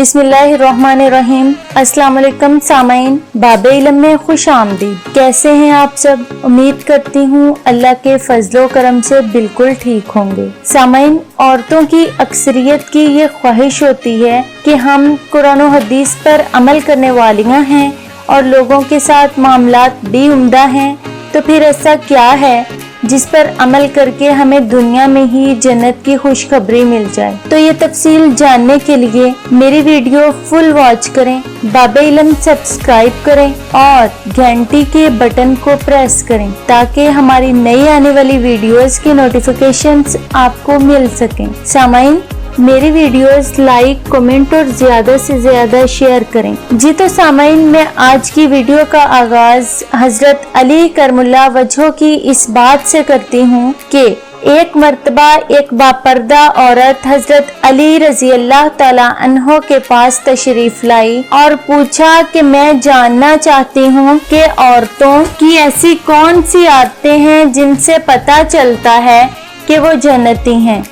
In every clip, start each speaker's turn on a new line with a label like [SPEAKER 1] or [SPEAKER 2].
[SPEAKER 1] बिस्मिल्लाहिर्रहमानिर्रहीम। अस्सलाम वालेकुम सामाइन, बाबे इल्म में खुश आमदीद। कैसे हैं आप सब? उम्मीद करती हूँ अल्लाह के फजलो करम से बिल्कुल ठीक होंगे। सामाइन, औरतों की अक्सरियत की ये ख्वाहिश होती है कि हम कुरान और हदीस पर अमल करने वालियाँ हैं और लोगों के साथ मामलात भी उम्दा हैं। तो फिर ऐसा क्या है जिस पर अमल करके हमें दुनिया में ही जन्नत की खुशखबरी मिल जाए? तो ये तफसील जानने के लिए मेरी वीडियो फुल वॉच करें, बाबे इल्म सब्सक्राइब करें और घंटी के बटन को प्रेस करें ताकि हमारी नई आने वाली वीडियोस की नोटिफिकेशंस आपको मिल सकें। सामाइन, मेरी वीडियोस लाइक, कमेंट और ज्यादा से ज्यादा शेयर करें। जी तो सामाइन, मैं आज की वीडियो का आगाज हजरत अली करमुल्लाह वजह की इस बात से करती हूँ कि एक मर्तबा एक बापर्दा औरत हजरत अली रजी अल्लाह ताला अन्हो के पास तशरीफ लाई और पूछा कि मैं जानना चाहती हूँ कि औरतों की ऐसी कौन सी आदतें हैं जिनसे पता चलता है कि वो जन्नती हैं।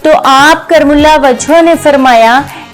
[SPEAKER 1] तो आप करमुल्लाह वजह ने फरमाया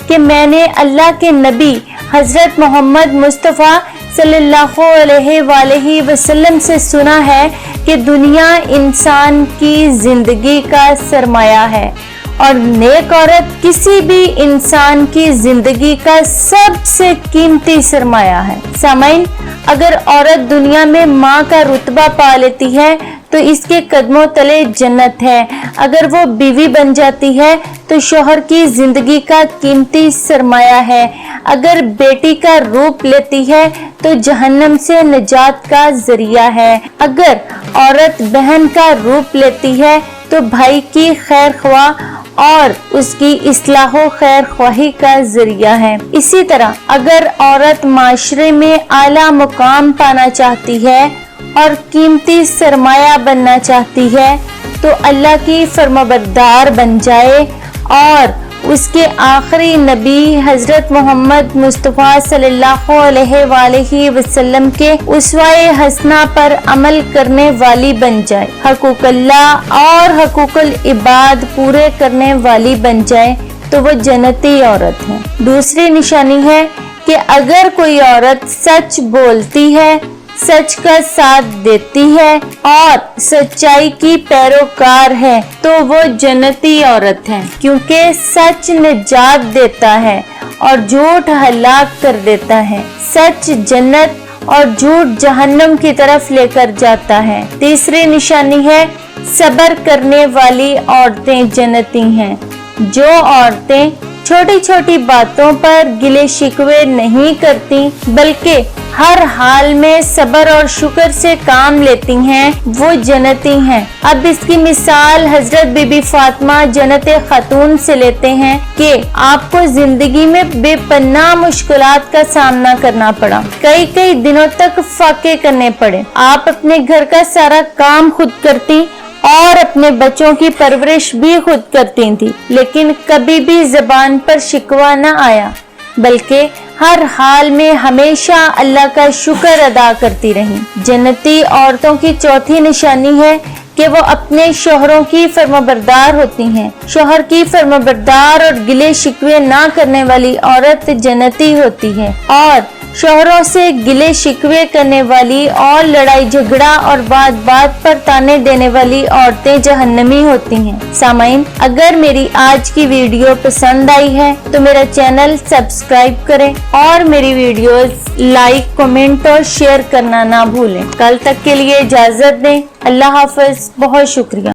[SPEAKER 1] कि मैंने अल्लाह के नबी हजरत मोहम्मद मुस्तफ़ा सल्लल्लाहु अलैहि वसल्लम से सुना है कि दुनिया इंसान की जिंदगी का सरमाया है और नेक औरत किसी भी इंसान की जिंदगी का सबसे कीमती सरमाया है। सामाइन, अगर औरत दुनिया में माँ का रुतबा पा लेती है तो इसके कदमों तले जन्नत है। अगर वो बीवी बन जाती है तो शौहर की जिंदगी का कीमती सरमाया है। अगर बेटी का रूप लेती है तो जहन्नम से निजात का जरिया है। अगर औरत बहन का रूप लेती है तो भाई की खैर ख्वाह और उसकी इस्लाहो खैर ख्वाही का जरिया है। इसी तरह अगर औरत माशरे में आला मुकाम पाना चाहती है और कीमती सरमाया बनना चाहती है तो अल्लाह की फरमाबरदार बन जाए और उसके आखिरी नबी हजरत मोहम्मद मुस्तफ़ा सल्लल्लाहु अलैहि वसल्लम के उसवाए हसना पर अमल करने वाली बन जाए, हकूक़ अल्लाह और हकूक़ुल इबाद पूरे करने वाली बन जाए तो वो जन्नती औरत है। दूसरी निशानी है कि अगर कोई औरत सच बोलती है, सच का साथ देती है और सच्चाई की पैरोकार है तो वो जन्नती औरत है, क्योंकि सच निजात देता है और झूठ हलाक कर देता है। सच जन्नत और झूठ जहन्नम की तरफ लेकर जाता है। तीसरी निशानी है सब्र करने वाली औरतें जन्नती हैं। जो औरतें छोटी छोटी बातों पर गिले शिकवे नहीं करती बल्कि हर हाल में सब्र और शुक्र से काम लेती हैं वो जन्नती हैं। अब इसकी मिसाल हजरत बीबी फातिमा जन्नत खातून से लेते हैं कि आपको जिंदगी में बेपनाह मुश्किलात का सामना करना पड़ा, कई दिनों तक फाके करने पड़े। आप अपने घर का सारा काम खुद करती और अपने बच्चों की परवरिश भी खुद करती थी, लेकिन कभी भी जबान पर शिकवा न आया बल्कि हर हाल में हमेशा अल्लाह का शुक्र अदा करती रही। जन्नती औरतों की चौथी निशानी है कि वो अपने शोहरों की फरमाबरदार होती हैं। शोहर की फरमाबरदार और गिले शिकवे ना करने वाली औरत जन्नती होती है और शोहरों से गिले शिकवे करने वाली और लड़ाई झगड़ा और बात पर ताने देने वाली औरतें जहन्नमी होती हैं। सामाइन, अगर मेरी आज की वीडियो पसंद आई है तो मेरा चैनल सब्सक्राइब करें और मेरी वीडियोस लाइक, कमेंट और शेयर करना ना भूलें। कल तक के लिए इजाजत दें। अल्लाह हाफ़िज़। बहुत शुक्रिया।